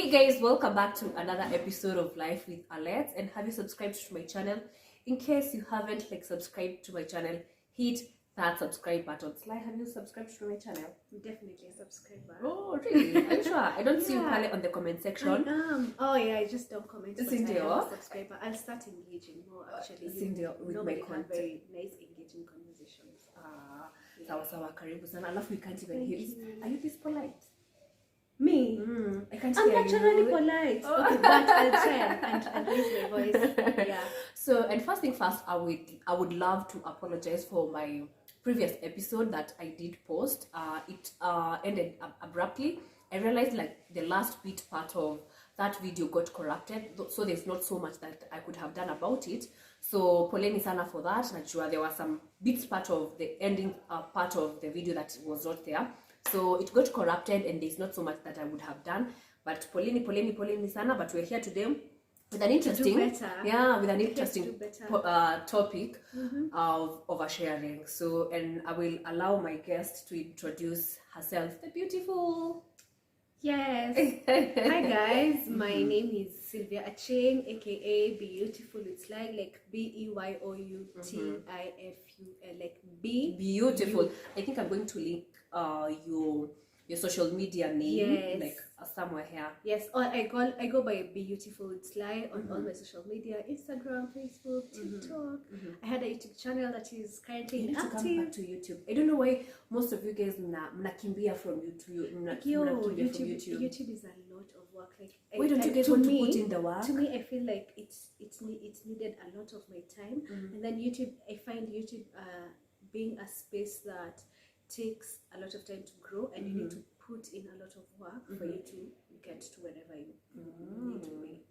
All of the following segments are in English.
Hey guys, welcome back to another episode of Life with Alex, and have you subscribed to my channel? In case you haven't subscribed to my channel, hit that subscribe button. Sly, have you subscribed to my channel? Definitely a subscriber. Oh really? Are you sure? I don't see you Kale on the comment section. I am. Oh yeah, I just don't comment. But Cindy, I am a subscriber. I'll start engaging more actually. Cindy, with my content. Have very nice engaging conversations. Sawa karibu sana. Alafu we can't even hear. Are you this polite? Me? I can't I'm hear naturally you. polite. Okay, but I'll try and raise my voice. Yeah. So, and first thing first, I would love to apologize for my previous episode that I did post. It ended abruptly. I realized the last bit part of that video got corrupted, so there's not so much that I could have done about it. So poleni sana for that. Najua there were some bits part of the ending part of the video that was not there. So it got corrupted and there's not so much that I would have done. But poleni sana. But we're here today with an interesting, topic of oversharing. So, and I will allow my guest to introduce herself, the beautiful. Yes. Hi guys, my name is Sylvia Acheng, aka Beautiful. It's like Beyoutiful, like B. Beautiful. I think I'm going to link your social media name, somewhere here. Yes, or I go by Beautiful. It's on all my social media: Instagram, Facebook, TikTok. I had a YouTube channel that is currently inactive. To come back to YouTube. I don't know why most of you guys mnakimbia from YouTube. YouTube is a lot of work. Why don't you guys want to put in the work? To me, I feel like it's needed a lot of my time, and then YouTube. I find YouTube being a space that takes a lot of time to grow, and you need to put in a lot of work for you to get to wherever you need to be,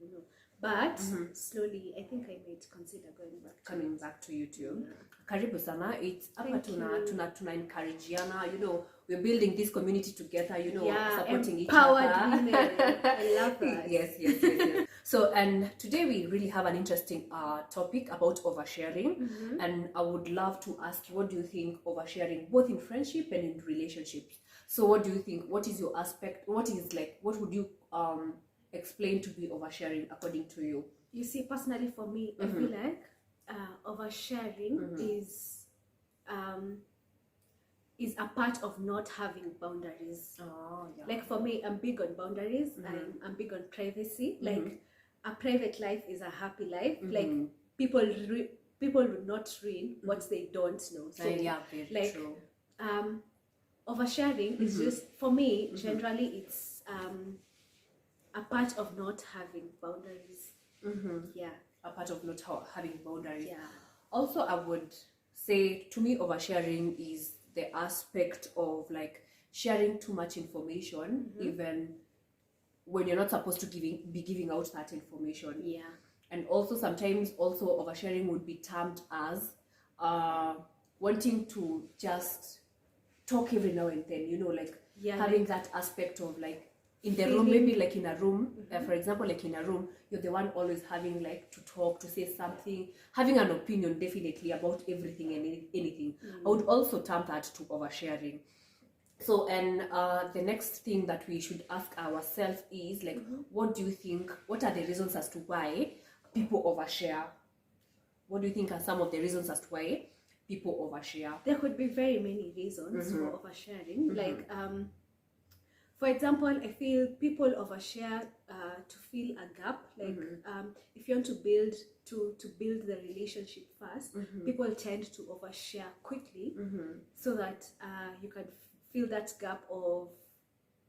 But slowly, I think I might consider coming back to YouTube. Karibu sana. It's hapa tuna encourageana, we're building this community together, supporting each other. Empowered women. I love that. Yes. So, and today we really have an interesting topic about oversharing, and I would love to ask you, what do you think oversharing, both in friendship and in relationships? So what do you think? What is your aspect? What would you explain to be oversharing according to you? You see, personally for me, I feel like oversharing is a part of not having boundaries. Like for me, I'm big on boundaries. I'm big on privacy. Like a private life is a happy life. Like people would not read what they don't know. So very true. Oversharing is just, for me, generally it's a part of not having boundaries. A part of not having boundaries. Yeah. Also, I would say, to me, oversharing is the aspect of sharing too much information, even when you're not supposed to be giving out that information. Yeah. And also sometimes oversharing would be termed as wanting to just talk every now and then, having that aspect of in the room, maybe in a room, for example, in a room, you're the one always having to talk, to say something, having an opinion definitely about everything and anything. I would also term that to oversharing. So, and the next thing that we should ask ourselves is what do you think, what are the reasons as to why people overshare? What do you think are some of the reasons as to why people overshare? There could be very many reasons for oversharing. For example, I feel people overshare to fill a gap. If you want to build the relationship first, people tend to overshare quickly so that you can fill that gap of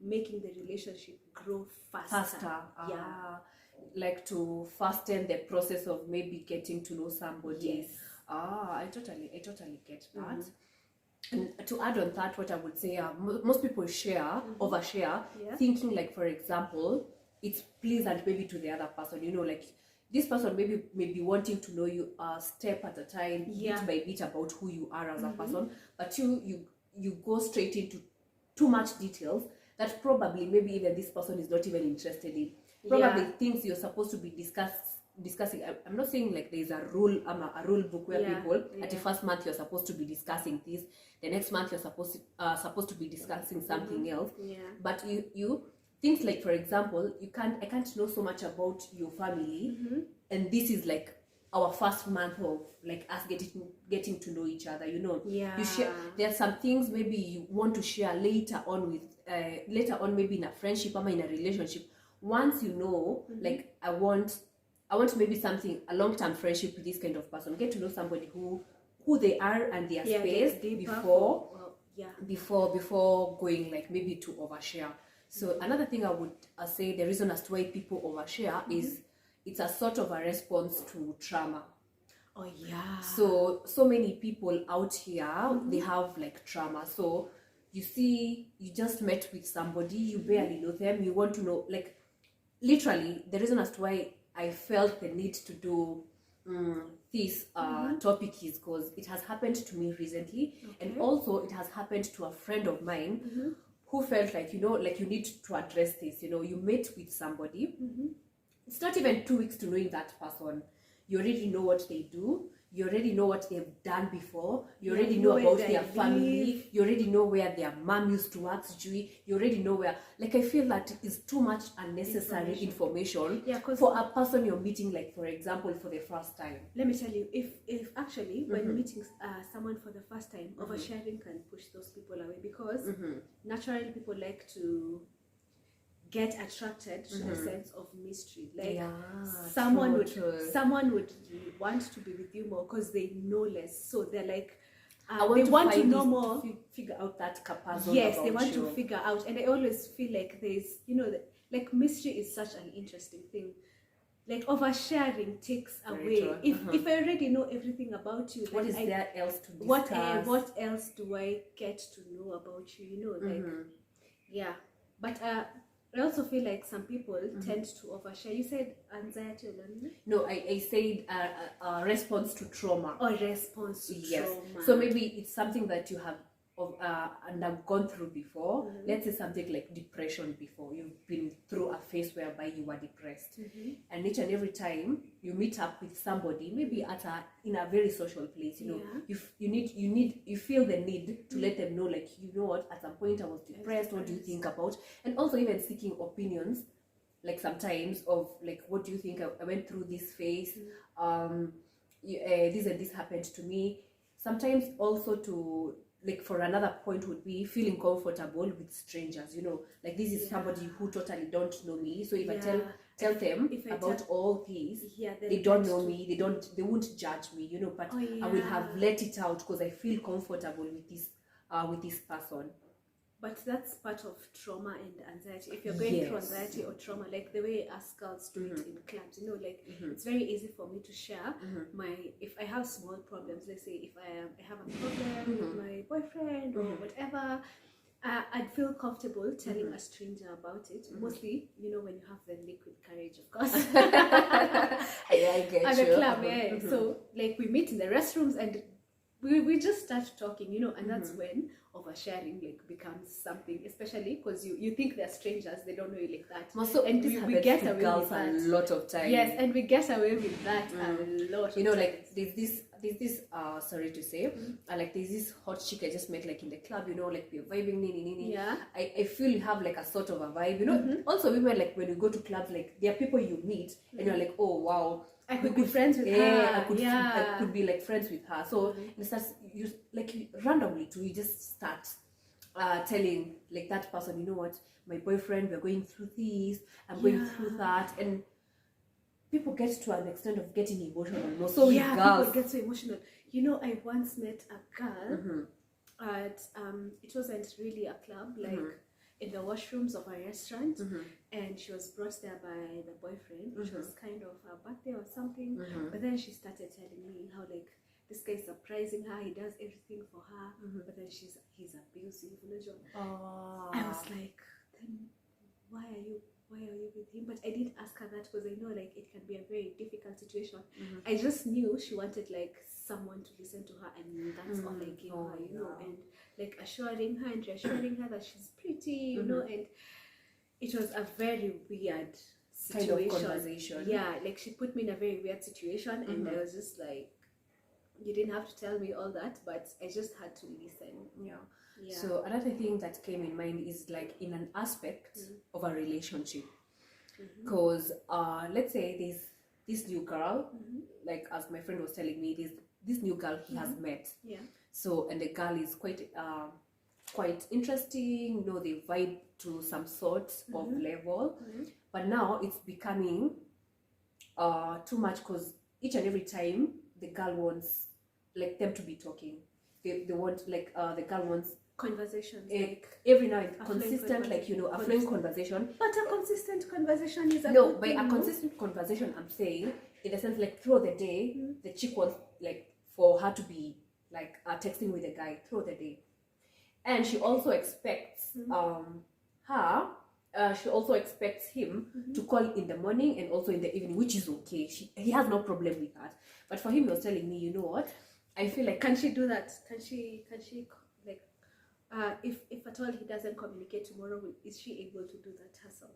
making the relationship grow faster. To fasten the process of maybe getting to know somebody. Yes. I totally get that. And to add on that, what I would say, most people overshare, thinking for example, it's pleasant maybe to the other person. This person may be wanting to know you a step at a time, bit by bit, about who you are as a person, but you go straight into too much details that probably maybe even this person is not even interested in. Probably things you're supposed to be discussing. I'm not saying there's a rule book where people at the first month you're supposed to be discussing this, the next month you're supposed to be discussing something else, but you things like, for example, I can't know so much about your family, and this is like our first month of like us getting to know each other, you know. Yeah. You share, there are some things maybe you want to share later on with maybe in a friendship or in a relationship. Once you know, like I want maybe something, a long-term friendship with this kind of person. Get to know somebody who they are and their space before going like maybe to overshare. So another thing I would say, the reason as to why people overshare is it's a sort of a response to trauma. Oh yeah. So many people out here, they have like trauma. So you see, you just met with somebody, you barely know them, you want to know, like literally the reason as to why I felt the need to do this topic is because it has happened to me recently, and also it has happened to a friend of mine who felt like, you know, like you need to address this. You know, you met with somebody, it's not even 2 weeks to knowing that person. You already know what they do, you already know what they've done before, you already know about their family, you already know where their mom used to work, you already know where, like I feel that it's too much unnecessary information for a person you're meeting, like for example for the first time. Let me tell you, if actually when meeting someone for the first time, oversharing can push those people away, because naturally people like to get attracted to a sense of mystery, like someone would want to be with you more because they know less, so they're like they want to know more, to figure out that capacity. Yes, they want to figure out, and I always feel like there's, you know, like mystery is such an interesting thing. Like oversharing takes away. If I already know everything about you, what is there else to discuss? What else do I get to know about you? You know, like but I also feel like some people tend to overshare. You said anxiety or learning? No, I said a response to trauma. Or response to trauma. So maybe it's something that you have and I've gone through before. Let's say something like depression before. You've been through a phase whereby you were depressed, and each and every time you meet up with somebody, maybe in a very social place, you know, you feel the need to let them know, like, you know what, at some point I was depressed. What do you think about? And also even seeking opinions, like sometimes of like, what do you think? I went through this phase. This and this happened to me. Sometimes also to, like, for another point would be feeling comfortable with strangers, you know, like this is somebody who totally don't know me, so if I tell them about all these, they don't know me, they won't judge me, you know, but I will have let it out because I feel comfortable with this person. But that's part of trauma and anxiety. If you're going through anxiety or trauma, like the way us girls do it in clubs, you know, like it's very easy for me to share if I have small problems. Let's say if I have a problem with my boyfriend or whatever, I'd feel comfortable telling a stranger about it. Mostly, you know, when you have the liquid courage, of course. I get at you. the club, So like we meet in the restrooms and we just start talking, you know, and that's when oversharing like becomes something, especially because you think they're strangers, they don't know you like that. Also, and we get away with that a lot of time. Yes, and we get away with that a lot. You know, like there's this sorry to say, like there's this hot chick I just met like in the club, you know, like we're vibing, I feel you have like a sort of a vibe, you know. Also women, like when you go to clubs, like there are people you meet and you're like, oh wow, I could be friends with her. I could be like friends with her. So it starts, you like randomly you just start telling like that person, you know what, my boyfriend, we're going through this, I'm going through that, and people get to an extent of getting emotional. No, so with girls, people get so emotional. You know, I once met a girl at it wasn't really a club, like in the washrooms of a restaurant, and she was brought there by the boyfriend, which was kind of her birthday or something. But then she started telling me how like this guy is surprising her, he does everything for her, but then he's abusive. I was like, then why are you with him? But I didn't ask her that because I know like it can be a very difficult situation. I just knew she wanted like someone to listen to her, and that's all I gave her, you know, and like assuring her and reassuring her that she's pretty, you know, and it was a very weird situation. Kind of conversation. Yeah, like she put me in a very weird situation, and I was just like, you didn't have to tell me all that, but I just had to listen. Yeah. So another thing that came in mind is like in an aspect of a relationship, because let's say this new girl, like as my friend was telling me, this new girl he has met. So, and the girl is quite interesting, they vibe to some sort of level, but now it's becoming too much, because each and every time the girl wants like them to be talking. They want like the girl wants conversations, like every now and consistent, like a flowing conversation. But a consistent conversation is a no by a consistent conversation, I'm saying in the sense like throughout the day, the chick wants like for her to be like texting with the guy throughout the day, and she also expects she also expects him to call in the morning and also in the evening, which is okay. He has no problem with that. But for him, he was telling me, you know what? I feel like, can she do that? Can she like if at all he doesn't communicate tomorrow, is she able to do that herself?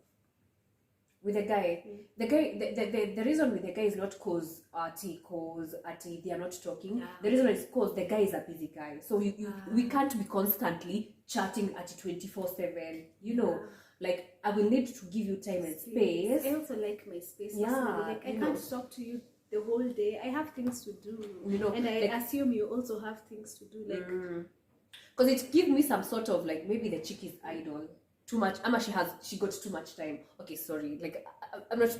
With the guy, the reason with the guy is not cause they are not talking. The reason is because the guy is a busy guy, so we can't be constantly chatting at 24/7. Like I will need to give you time and space. I also like my space. Like I can't talk to you the whole day. I have things to do. And I assume you also have things to do. Like, because it gives me some sort of like maybe the chick is idle too much. She got too much time. Okay, sorry. Like I'm not.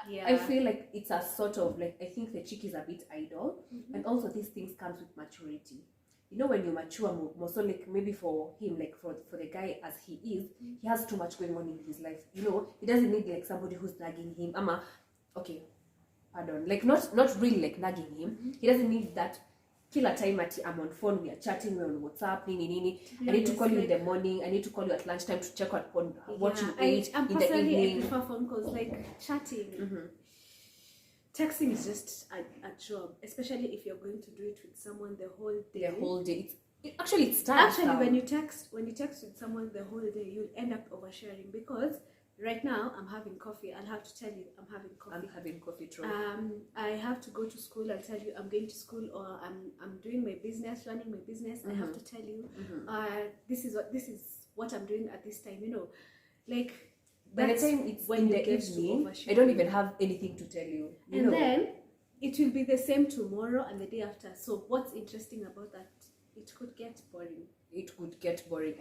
I feel like it's a sort of like, I think the chick is a bit idle, and also these things comes with maturity. When you mature more, so like maybe for him, like for the guy as he is, he has too much going on in his life. He doesn't need like somebody who's nagging him. Okay, pardon, like not really like nagging him. He doesn't need that killer time at I'm on phone, we are chatting, we're on WhatsApp, I need to call you in the morning, I need to call you at lunchtime to check out on what you ate in the evening. I prefer phone calls, like chatting. Texting is just a job, especially if you're going to do it with someone the whole day. It's time. Actually, when you text with someone the whole day, you'll end up oversharing, because right now I'm having coffee. I'll have to tell you I'm having coffee. I'm having coffee too. I have to go to school. I'll tell you I'm going to school, or I'm doing my business, running my business. I have to tell you, this is what I'm doing at this time. Like, by the time it's when in the evening, I don't even have anything to tell you. And then it will be the same tomorrow and the day after. So what's interesting about that? It could get boring.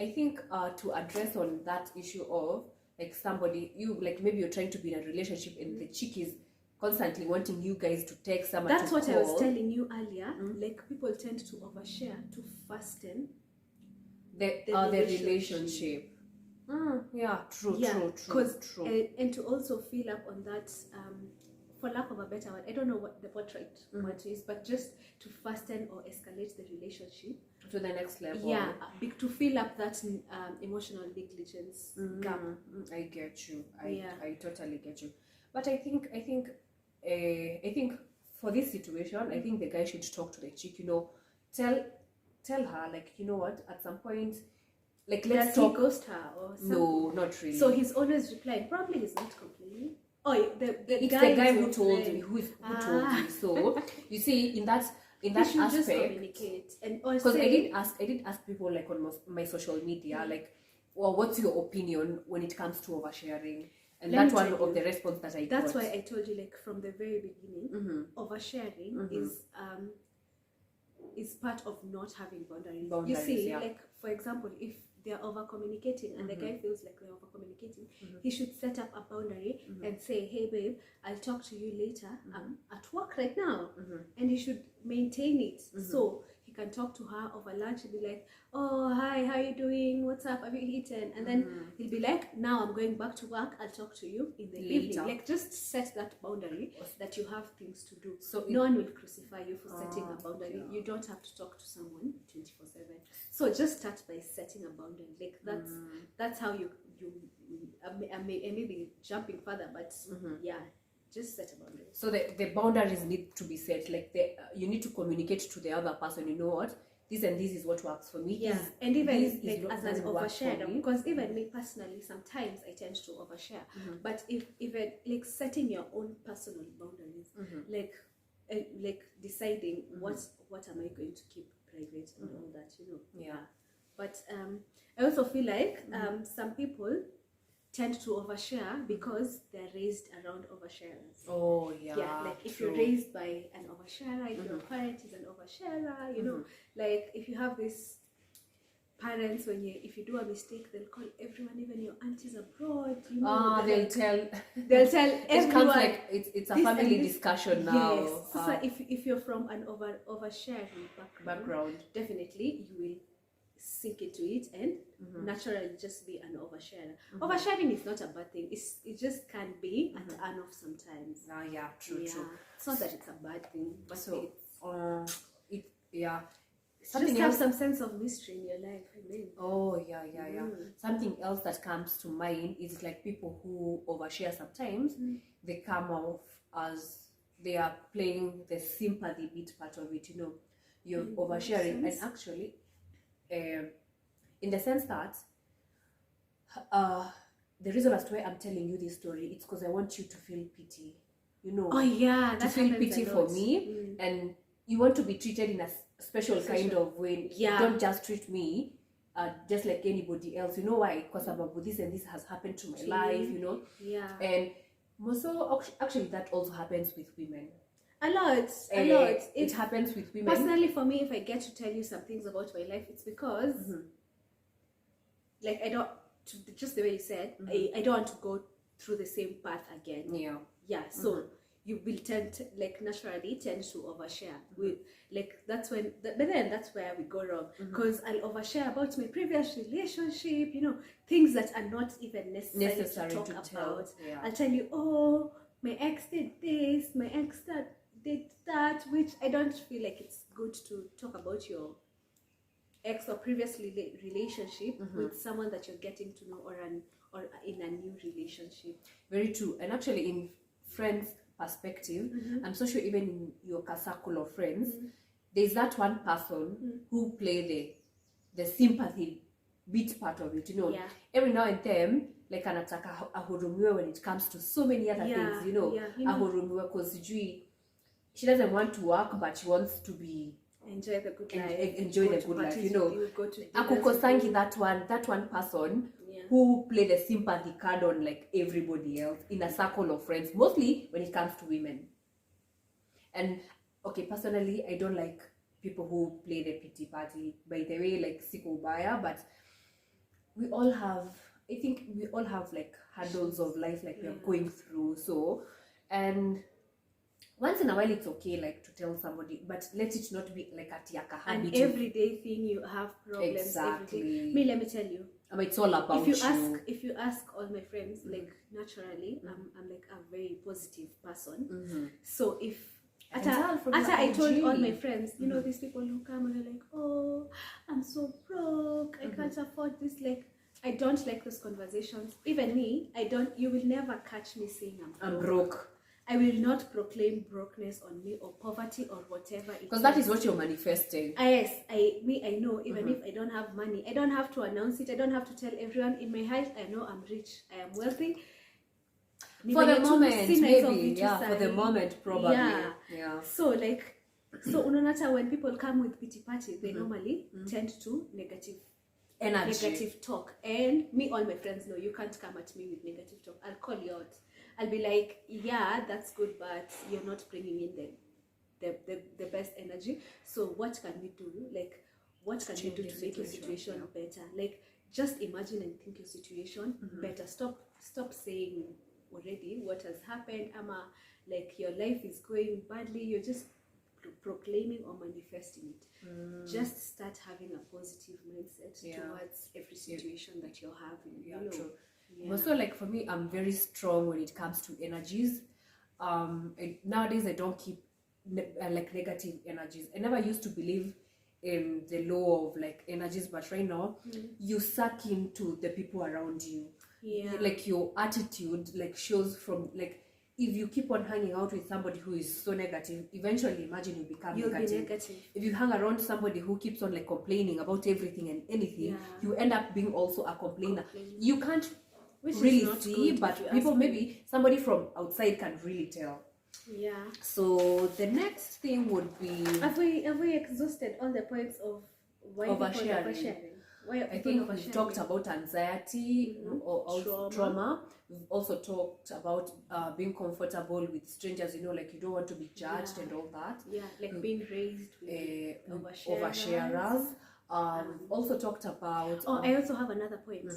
I think to address on that issue of like somebody, maybe you're trying to be in a relationship and the chick is constantly wanting you guys to text someone. That's what I was telling you earlier. Like, people tend to overshare to fasten the relationship. True. And to also fill up on that, for lack of a better word, I don't know what the right word is, but just to fasten or escalate the relationship to the next level. To fill up that emotional negligence gap. I get you. I totally get you. But I think for this situation, I think the guy should talk to the chick. Tell her, like, you know what, at some point, like, let's talk. He ghost her or something? No, not really. So he's always replying. Probably he's not complaining. Oh, it's the guy who told me. Who told me? So you see, in that aspect, just communicate. And because I did ask people like on my social media, like, well, what's your opinion when it comes to oversharing? And that's one of the response that I got. That's why I told you, like, from the very beginning, oversharing is part of not having boundaries. You see, like, for example, if they're over communicating and the guy feels like they're over communicating, he should set up a boundary and say, hey babe, I'll talk to you later. I'm at work right now. And he should maintain it. So he can talk to her over lunch and be like, oh, hi, how are you doing? What's up? Have you eaten? And then he'll be like, now I'm going back to work. I'll talk to you in the evening. Like, just set that boundary that you have things to do. So no one will crucify you for setting a boundary. You don't have to talk to someone 24/7. So just start by setting a boundary. Like, that's how you I may be jumping further, but just set a boundary. So the boundaries need to be set. Like, you need to communicate to the other person, you know what, this and this is what works for me. And even like as an overshare, because even me personally, sometimes I tend to overshare. But if even like setting your own personal boundaries, like deciding what am I going to keep private and all that, Yeah. But I also feel like some people tend to overshare because they're raised around oversharers. Oh yeah. Yeah, like if true. you're raised by an oversharer, if your parent is an oversharer, like if you have this parents, if you do a mistake, they'll call everyone, even your aunties abroad, they'll tell everyone. It comes like it's a this family and this. discussion now. Yes. So if you're from an oversharing background, definitely you will sink into it and naturally just be an oversharer. Oversharing is not a bad thing. It just can be a turn off sometimes. Yeah, true. It's not that it's a bad thing, but So something just have some sense of mystery in your life. Oh yeah. Something else that comes to mind is like people who overshare sometimes. They come off as they are playing the sympathy bit part of it. You're oversharing, and actually, in the sense that the reason as to why I'm telling you this story, it's because I want you to feel pity. Oh yeah, to feel pity for me, and you want to be treated in a special kind of way. Yeah. Don't just treat me just like anybody else. You know why? Because about this and this has happened to my life. Yeah. And also, actually, that also happens with women. A lot. It happens with women. Personally, for me, if I get to tell you some things about my life, it's because, like, I don't. Just the way you said, I don't want to go through the same path again. Yeah. So you will naturally tend to overshare with, like, that's when, but then that's where we go wrong, because I'll overshare about my previous relationship, things that are not even necessary to talk about. I'll tell you, oh, my ex did this, my ex did that, which I don't feel like it's good to talk about your ex or previous relationship with someone that you're getting to know, or in a new relationship. Very true. And actually, in friends' perspective, I'm so sure even in your circle of friends, there's that one person who play the sympathy bit part of it. Every now and then, like anataka ahurumiwe when it comes to so many other things. Ahurumiwe because she doesn't want to work, but she wants to be enjoy the good life. Akukosangi that one person who play the sympathy card on like everybody else in a circle of friends, mostly when it comes to women. And okay, personally, I don't like people who play the pity party. By the way, like siko baya, but I think we all have like hurdles of life, like we're going through. So, and once in a while it's okay, like to tell somebody, but let it not be like a tiaka habit. An everyday thing. You have problems. Exactly. Every day. Me, let me tell you. It's all about if you ask all my friends, like naturally, I'm like a very positive person. So if after I told all my friends, these people who come and are like, oh, I'm so broke, I can't afford this. Like, I don't like those conversations. Even me, you will never catch me saying I'm broke. I will not proclaim brokenness on me or poverty or whatever. Because that is what you're manifesting. Yes, I know. Even if I don't have money, I don't have to announce it. I don't have to tell everyone in my house. I know I'm rich. I am wealthy. For the moment, maybe. Yeah, for the moment, probably. Yeah. So unonata, when people come with pity party, they normally tend to negative talk. And me, all my friends know you can't come at me with negative talk. I'll call you out. I'll be like, yeah, that's good, but you're not bringing in the best energy. So what can we do? Like, what can we do to make your situation better? Like, just imagine and think your situation better. Stop saying already what has happened. Like your life is going badly. You're just proclaiming or manifesting it. Just start having a positive mindset towards every situation that you're having. True. Also, like for me, I'm very strong when it comes to energies. Nowadays I don't keep like negative energies. I never used to believe in the law of like energies, but right now you suck into the people around you. Like your attitude like shows from like, if you keep on hanging out with somebody who is so negative, eventually imagine you become negative. If you hang around somebody who keeps on like complaining about everything and anything, you end up being also a complainer. You can't really see, but people, maybe somebody from outside can really tell. Yeah. So the next thing would be, have we exhausted all the points of why oversharing. Oversharing? Why I think we've talked about anxiety or also trauma. We've also talked about being comfortable with strangers, you know, like you don't want to be judged and all that. Yeah, like being raised with oversharers. Also talked about... I also have another point.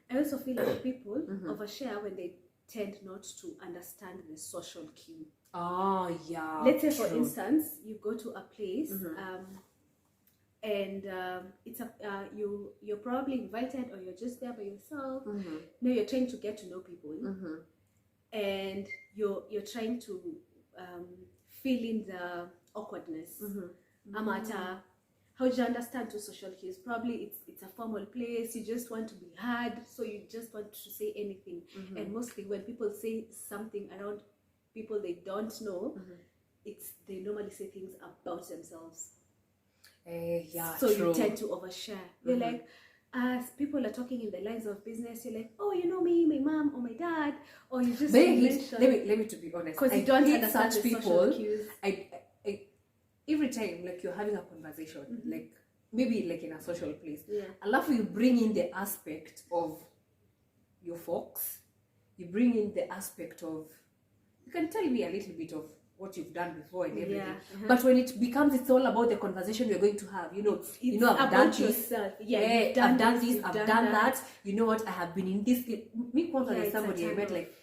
I also feel like people overshare when they tend not to understand the social cue. Oh, yeah. Let's say, for instance, you go to a place and it's you're probably invited, or you're just there by yourself. Now you're trying to get to know people, and you're trying to fill in the awkwardness. How do you understand to social cues? Probably it's a formal place, you just want to be heard, so you just want to say anything. And mostly when people say something around people they don't know, they normally say things about themselves. So true. You tend to overshare. You're like, as people are talking in the lines of business, you're like, oh, you know me, my mom or my dad, or you just mention. Let me to be honest, because you don't understand such people. Social cues. I every time like you're having a conversation, like maybe like in a social place, I love you bring in the aspect of your folks. You bring in the aspect of, you can tell me a little bit of what you've done before and everything. But when it becomes, it's all about the conversation you're going to have. You know, I've done this. I've done this. I've done that. You know what? I have been in this. Me, somebody I met, like,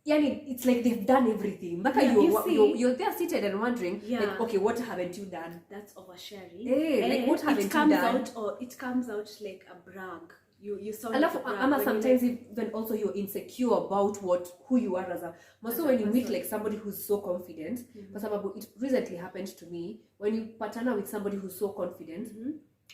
it's like they've done everything. But you're there seated and wondering, like, okay, what haven't you done? That's oversharing. Like, what haven't you done? It comes out like a brag. You saw. I love sometimes even also you're insecure about who you are as a. Also when you meet like somebody who's so confident, it recently happened to me. When you partner with somebody who's so confident,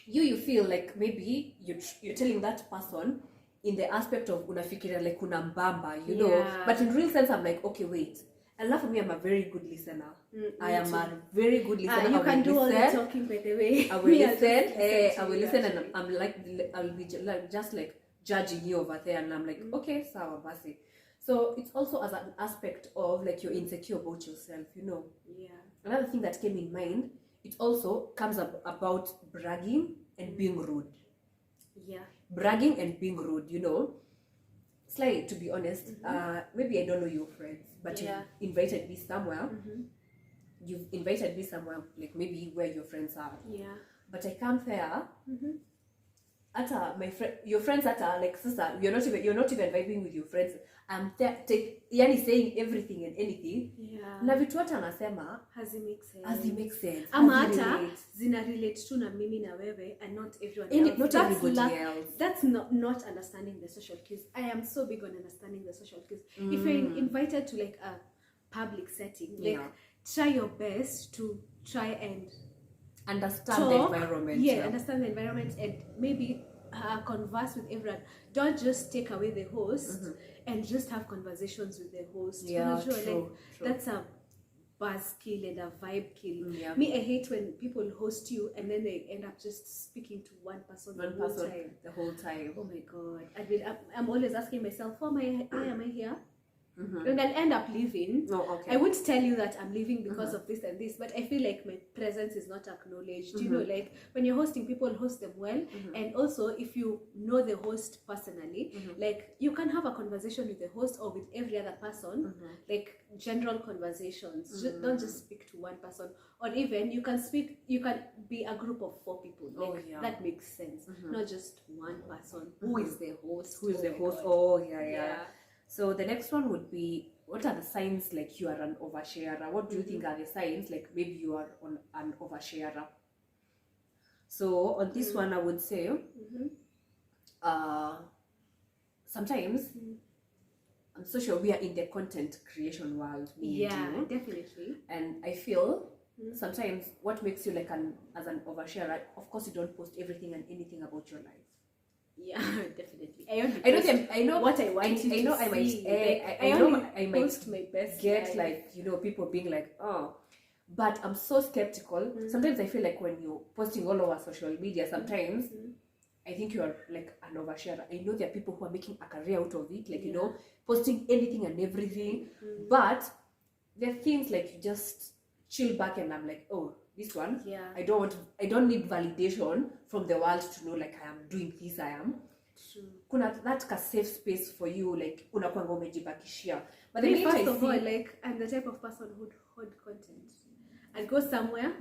you feel like maybe you're telling that person in the aspect of unafikiria like unambamba, you know. But in real sense, I'm like, okay, wait. And love for me, I'm a very good listener. I am a very good listener. You can do all the talking, by the way. I will listen. I will listen, and I'm like, I'll be just like judging you over there, and I'm like, okay, sawa basi. So it's also as an aspect of like you're insecure about yourself, you know. Another thing that came in mind, it also comes up about bragging and being rude. Bragging and being rude, you know. It's like, to be honest, maybe I don't know your friends, but you've invited me somewhere. You've invited me somewhere, like maybe where your friends are. But I come there. Your friends like sister, you're not even vibing with your friends. I'm there, saying everything and anything. Na vitu hata anasema hazimake sense. Ama hata zina relate tu na mimi na wewe and not everyone else. Not everybody else. That's not understanding the social cues. I am so big on understanding the social cues. If you're invited to like a public setting, like try your best to try and understand the environment. Understand the environment and maybe converse with everyone. Don't just take away the host and just have conversations with the host. True. That's a buzz kill and a vibe kill. Me, I hate when people host you and then they end up just speaking to one person the whole time. Oh my god! I'm always asking myself, why am I here? And I'll end up leaving. I would tell you that I'm leaving because of this and this, but I feel like my presence is not acknowledged. You know, like when you're hosting, people host them well. And also, if you know the host personally, like you can have a conversation with the host or with every other person, like general conversations. Don't just speak to one person. Or even you can be a group of 4 people. Like that makes sense. Not just one person. Who is the host? So the next one would be, what are the signs like you are an oversharer? What do you think are the signs like maybe you are an oversharer? So on this one, I would say, sometimes I'm so sure we are in the content creation world. Definitely. And I feel sometimes what makes you like as an oversharer, of course you don't post everything and anything about your life. Definitely. I know what I want you to see. I might post my best get like, you know, people being like, oh, but I'm so skeptical. Sometimes I feel like when you're posting all over social media, sometimes I think you are like an oversharer. I know there are people who are making a career out of it, like, you know, posting anything and everything. But there are things like you just chill back and I'm like, oh, this one, Yeah. I don't need validation from the world to know like I am doing this, I am. True. Kuna that ka safe space for you, like unakwanga umejibakishia. But the Me, minute first I of see, all, like, I'm the type of person who'd hold content. I go somewhere,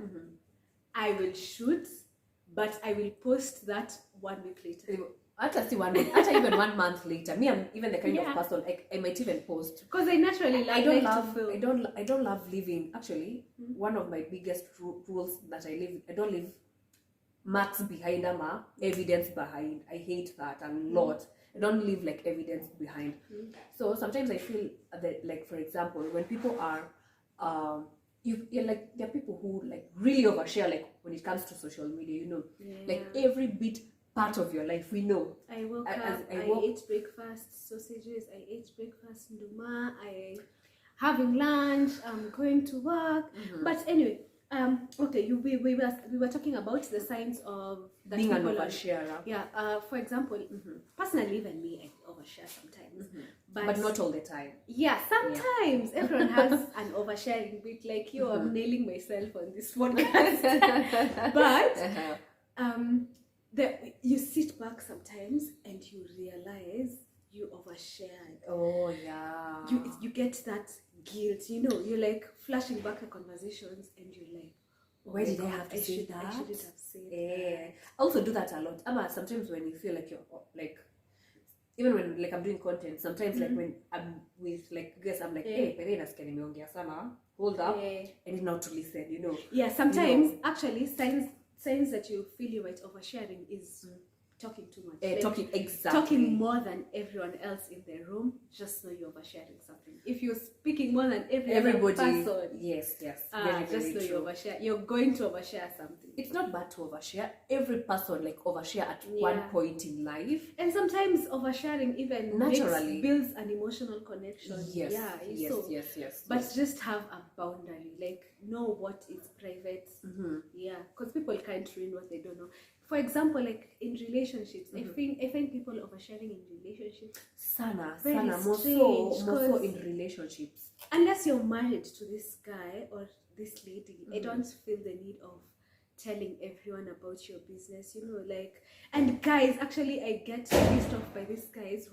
I will shoot, but I will post that 1 week later. after even 1 month later, me, I'm even the kind of Yeah. person like I might even post. Because I naturally like to film. I don't love living. Actually, one of my biggest rules that I don't leave marks behind ama evidence behind. I hate that a lot. I don't leave like evidence behind. So sometimes I feel that, like, for example, when people are you're like, there are people who like really overshare, like when it comes to social media, you know, like every bit part of your life we know. I woke up, I ate breakfast, sausages, I ate breakfast, nduma, I having lunch, I'm going to work. But anyway, okay, we were talking about the signs of that being an people oversharer. Yeah, for example, personally, even me, I overshare sometimes. But not all the time. Yeah, sometimes everyone has an oversharing bit, like you, I'm nailing myself on this podcast. But you sit back sometimes and you realize you overshared. Oh yeah. You get that guilt, you know, you're like flashing back the conversations and you're like, why did I have to say that? I shouldn't have said I also do that a lot. Ama, sometimes when you feel like you're like, even when like I'm doing content, sometimes like when I'm with like guests, I'm like, hey, pere nasikia nimeongea sana, hold up, I need not to listen, you know. Yeah, sometimes actually signs that you feel you might oversharing is talking too much. Like, talking more than everyone else in the room, just know you're oversharing something. If you're speaking more than everybody person, yes, very, just know you overshare. You're going to overshare something. It's not bad to overshare. Every person like overshare at one point in life, and sometimes oversharing even naturally builds an emotional connection. Yes. But just have a boundary. Like, know what is private. Yeah, because people can't ruin what they don't know. For example, like in relationships, I find people oversharing in relationships. More so in relationships. Unless you're married to this guy or this lady, I don't feel the need of telling everyone about your business, you know, like. And guys, actually, I get pissed off by these guys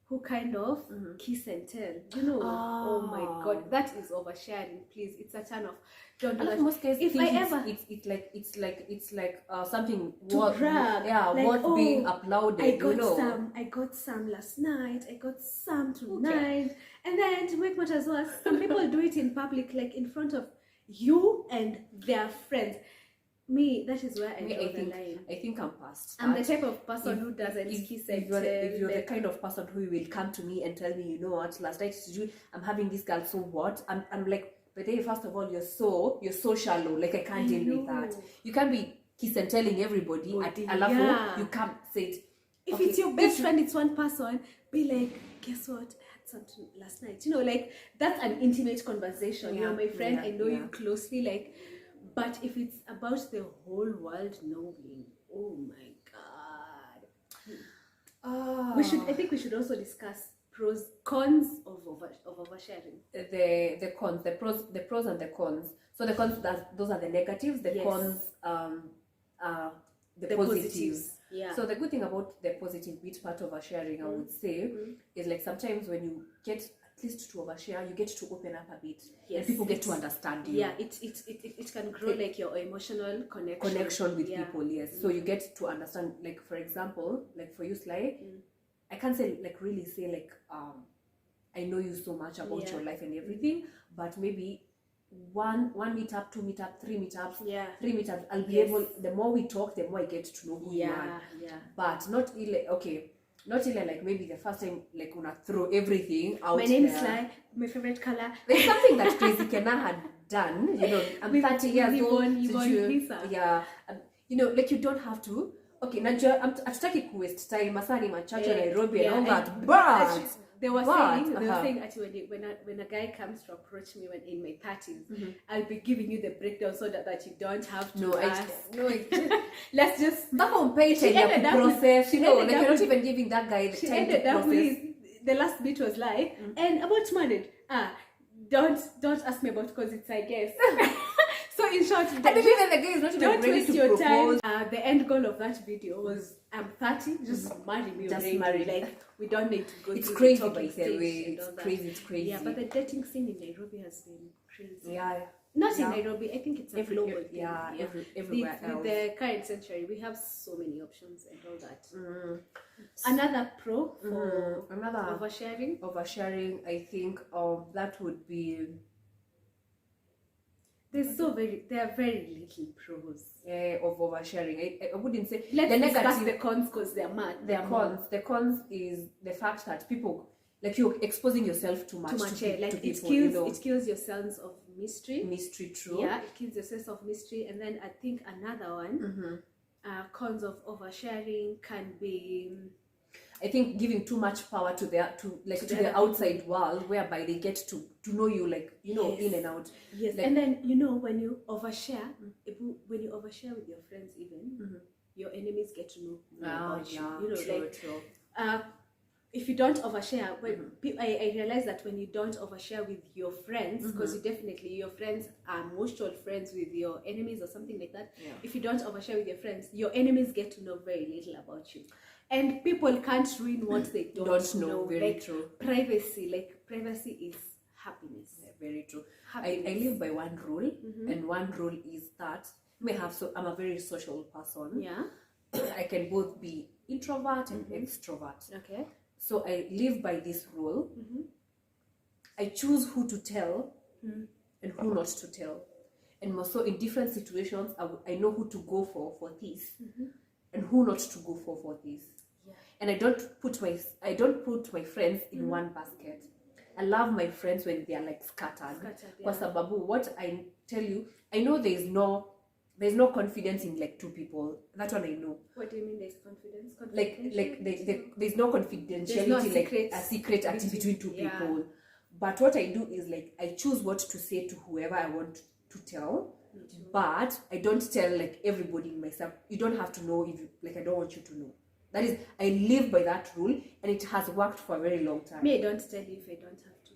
who kind of kiss and tell, you know. Oh my god, that is oversharing. Please, it's a turn off. Don't do that. Most cases, if I ever, it's like something to brag, like, worth being uploaded. I got some last night. I got some tonight. And then to make matters worse, some people do it in public, like in front of you and their friends. Me, that is where I draw the line. I think I'm past that. I'm the type of person who doesn't kiss and tell. If you're the kind of person who will come to me and tell me, you know what, last night I'm having this girl, so what? I'm like, but hey, first of all, you're so shallow. Like, I can't deal with that. You can't be kiss and telling everybody at a level you can't say it. If it's your best friend, it's one person, be like, guess what? I had something last night. You know, like, that's an intimate conversation. You're my friend, I know you closely, like. But if it's about the whole world knowing, oh my god. I think we should also discuss cons of oversharing. The cons, the pros and the cons. So the cons, those are the negatives. The cons, the positives. Yeah. So the good thing about the positive bit part of oversharing, I would say, is like sometimes when you get at least to overshare, you get to open up a bit. Yes. And people get to understand you. Yeah, it can grow like your emotional connection with people, yes. So you get to understand, like, for example, like for you, Sly, I can't say like really say like I know you so much about your life and everything, but maybe one meetup, 2 meetup, 3 meetups, 3 meetups, I'll be able, the more we talk, the more I get to know who you are. But not really, like maybe the first time, like, gonna throw everything out. My name is Sly, my favorite color. There's something that Crazy Kenna had done, you know, I'm 30 years old. You know, like, you don't have to. Okay, najua hatutaki kuwaste time, masani machache Nairobi and all that, but they were saying actually when a guy comes to approach me when in my parties, I'll be giving you the breakdown so that you don't have to ask. Let's just back on page and process, you know, like, you're not even giving that guy the time to process. The last bit was like, and about marriage, don't ask me about because it's I guess. So in short, I think even the guy is not even don't ready waste to your propose. time. The end goal of that video was I'm 30, just marry me Just already. marry. Like we don't need to go It's through crazy, the by talking the stage way. and It's all that. crazy. It's crazy. Yeah, but the dating scene in Nairobi has been crazy. Yeah. Not Yeah. in Nairobi, I think it's a global thing. Yeah, everywhere else. With the current century, we have so many options and all that. Another pro for another oversharing. Oversharing, I think that would be. There are very little pros of oversharing. I wouldn't say let's the discuss negative. the cons because they're mad. The cons is the fact that people, like, you're exposing yourself too much to like people. it kills your sense of mystery. Mystery, true. Yeah, it kills your sense of mystery. And then I think another one, cons of oversharing can be, I think, giving too much power to the outside world, whereby they get to know you, like, yes. in and out. Yes, like, and then when you overshare, when you overshare with your friends, even your enemies get to know about you. True. If you don't overshare, I realize that when you don't overshare with your friends, because your friends are mutual friends with your enemies or something like that. Yeah. If you don't overshare with your friends, your enemies get to know very little about you, and people can't ruin what they don't know. Very true. Privacy is happiness. Yeah, very true. Happiness. I live by one rule, and one rule is that I'm a very social person. Yeah. I can both be introvert and extrovert. Okay. So I live by this rule. I choose who to tell and who not to tell. And so in different situations, I know who to go for this and who not to go for this. Yeah. And I don't put my friends in one basket. I love my friends when they are like scattered. Yeah. Sababu, what I tell you, I know there's no confidence in like two people. That one I know. What do you mean there's confidence? There's no confidentiality, like a secret activity between two people. But what I do is, like, I choose what to say to whoever I want to tell. But I don't tell like everybody in myself. You don't have to know if you, like, I don't want you to know. That is, I live by that rule, and it has worked for a very long time. Me, I don't tell you if I don't have to.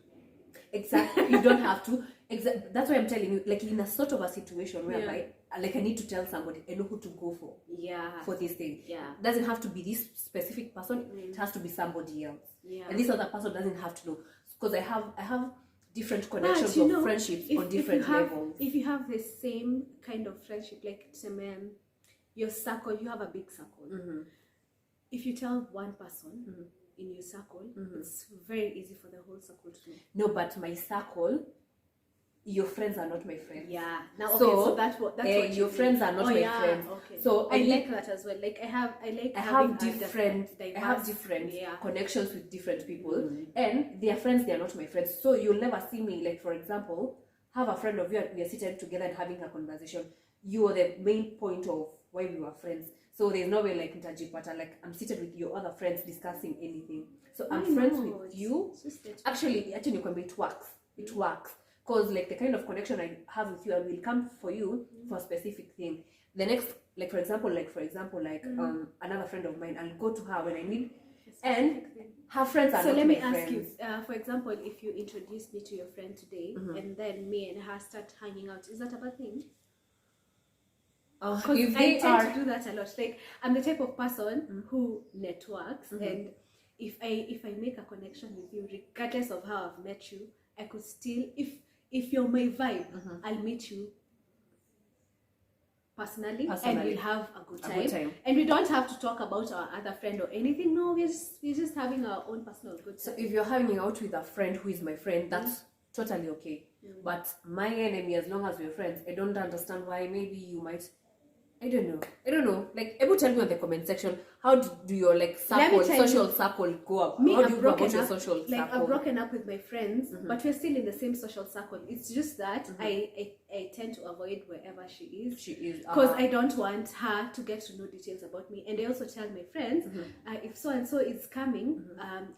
Exactly, you don't have to. That's why I'm telling you, like, in a sort of a situation whereby, like, I need to tell somebody, I know who to go for. Yeah. For this thing. Yeah. It doesn't have to be this specific person. It has to be somebody else. Yeah. And this other person doesn't have to know, because I have different connections of friendships on different levels. If you have the same kind of friendship, like your circle, you have a big circle. If you tell one person in your circle, it's very easy for the whole circle to know. No, but my circle, your friends are not my friends. Yeah. Now, so that's what your friends are not my friends. Okay. So I like that as well. Like I have different connections with different people, and their friends, they are not my friends. So you'll never see me, like, for example, have a friend of you and we are sitting together and having a conversation. You are the main point of why we were friends. So there's no way, like, Ntajipata, like, I'm seated with your other friends discussing anything. So I'm friends with you. Actually, it works. It works. Because, like, the kind of connection I have with you, I will come for you for a specific thing. The next, like, for example, another friend of mine, I'll go to her when I need, and her friends are not my friends. So let me ask you, for example, if you introduce me to your friend today, and then me and her start hanging out, is that a bad thing? Because I tend to do that a lot. Like, I'm the type of person who networks, and if I make a connection with you, regardless of how I've met you, I could still, if you're my vibe, I'll meet you personally, and we'll have a good time. And we don't have to talk about our other friend or anything. No, we're just having our own personal good time. So if you're hanging out with a friend who is my friend, that's totally okay. But my enemy, as long as we're friends, I don't understand why. Maybe you might, I don't know. Like, able tell me on the comment section, how do your, like, social circle go up? Me, how do you go about your social circle? I've broken up with my friends, but we're still in the same social circle. It's just that I tend to avoid wherever she is. Because I don't want her to get to know details about me. And I also tell my friends, if so and so is coming,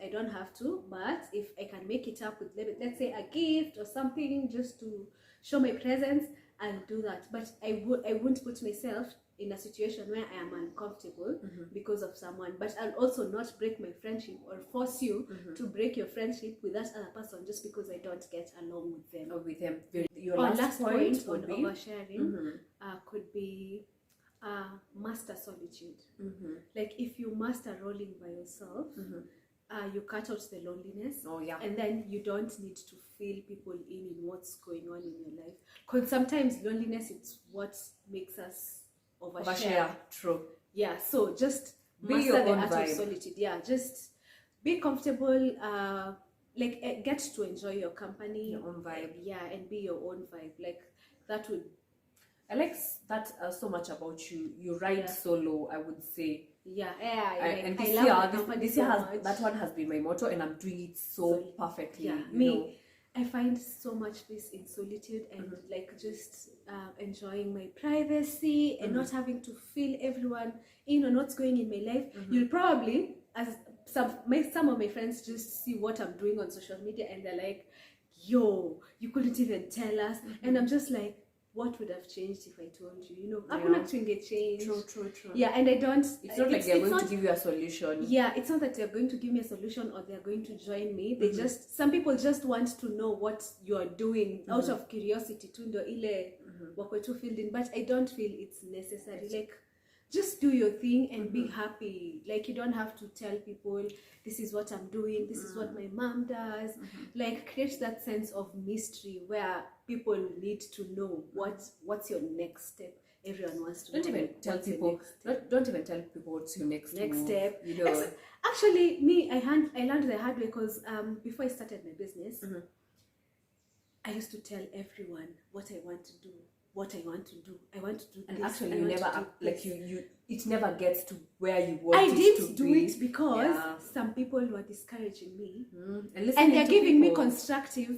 I don't have to. But if I can make it up with, let's say, a gift or something, just to show my presence, I'll do that. But I wouldn't put myself in a situation where I am uncomfortable because of someone. But I'll also not break my friendship or force you to break your friendship with that other person just because I don't get along with them. Or with them. Your last point would on be oversharing could be master solitude. Like if you master rolling by yourself, you cut out the loneliness. Oh yeah. And then you don't need to feel people in what's going on in your life. Because sometimes loneliness is what makes us overshare. True. Yeah, so just Be master your the own art vibe. of solitude. Yeah, just be comfortable, like get to enjoy your company. Your own vibe. Yeah, and be your own vibe. Like that would... I like that so much about you. You ride solo, I would say. Yeah, And I this love year, my company this year so has much. that one has been my motto, and I'm doing it so perfectly. Yeah, you me, know. I find so much peace in solitude and like just enjoying my privacy and not having to feel everyone in on what's going in my life. You'll probably, as some of my friends, just see what I'm doing on social media and they're like, yo, you couldn't even tell us. And I'm just like, what would have changed if I told you? You know, I'm not doing a change. True. Yeah, and I don't... It's not like they're going to give you a solution. Yeah, it's not that they're going to give me a solution or they're going to join me. They just... Some people just want to know what you're doing out of curiosity. Tundo ile wako tu filled in. But I don't feel it's necessary. Like, just do your thing and be happy. Like, you don't have to tell people, this is what I'm doing, this is what my mom does. Like, create that sense of mystery where people need to know what's your next step. Everyone wants to know. Don't even tell people what's your next step. You know. Actually, me, I learned the hard way because before I started my business, I used to tell everyone what I want to do. What I want to do. I want to do And this. actually, you never it never gets to where you want I it to be. did do it because some people were discouraging me, and they're giving me constructive,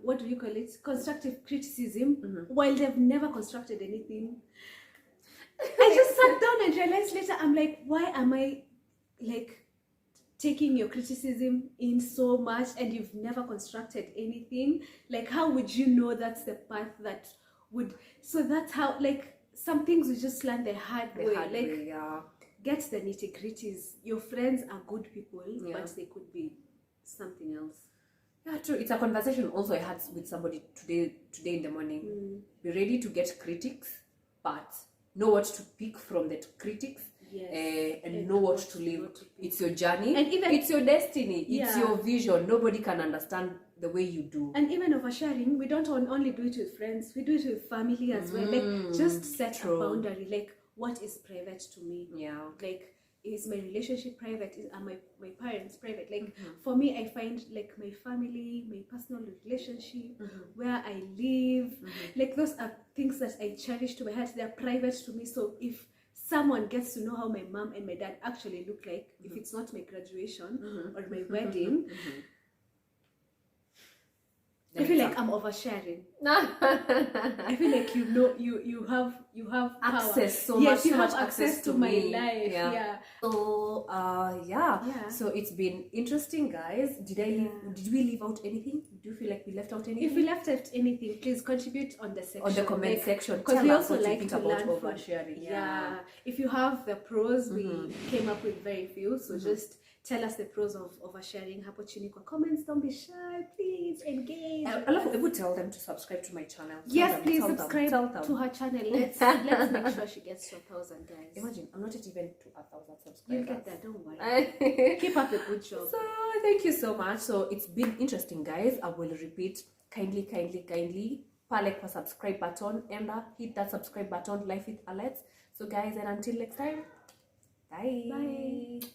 what do you call it? Constructive criticism, while they've never constructed anything. I just sat down and realized later, I'm like, why am I like taking your criticism in so much, and you've never constructed anything? Like, how would you know that's the path that would... So that's how, like, some things we just learn the hard way. Get the nitty-gritties. Your friends are good people, but they could be something else. Yeah, true. It's a conversation also I had with somebody today in the morning. Be ready to get critics, but know what to pick from the critics. And know what to leave. It's your journey, and even it's your destiny. It's your vision. Nobody can understand the way you do. And even oversharing, we don't only do it with friends, we do it with family as well. Like, just set a boundary. Like, what is private to me? Like, is my relationship private? Are my parents private? Like, for me, I find like my family, my personal relationship, where I live, like those are things that I cherish to my heart. They're private to me. So if someone gets to know how my mom and my dad actually look like, if it's not my graduation or my wedding, I feel like I'm oversharing. I feel like you have access power. so much access to my me. life. Yeah. So So it's been interesting, guys. Did we leave out anything? Do you feel like we left out anything? If we left out anything, please contribute on the section. On the comment section. Because we also like to learn from oversharing. Yeah. If you have the pros, we came up with very few. So just tell us the pros of oversharing. Hapo chini kwa comments. Don't be shy. Please engage. I would tell them to subscribe to my channel. Please subscribe to her channel. Let's make sure she gets to 1,000, guys. Imagine, I'm not yet even to 1,000 subscribers. You'll get that, don't worry. Keep up the good job. So thank you so much. So it's been interesting, guys. I will repeat, kindly pale kwa subscribe button and hit that subscribe button, live with alerts. So guys, and until next time, bye.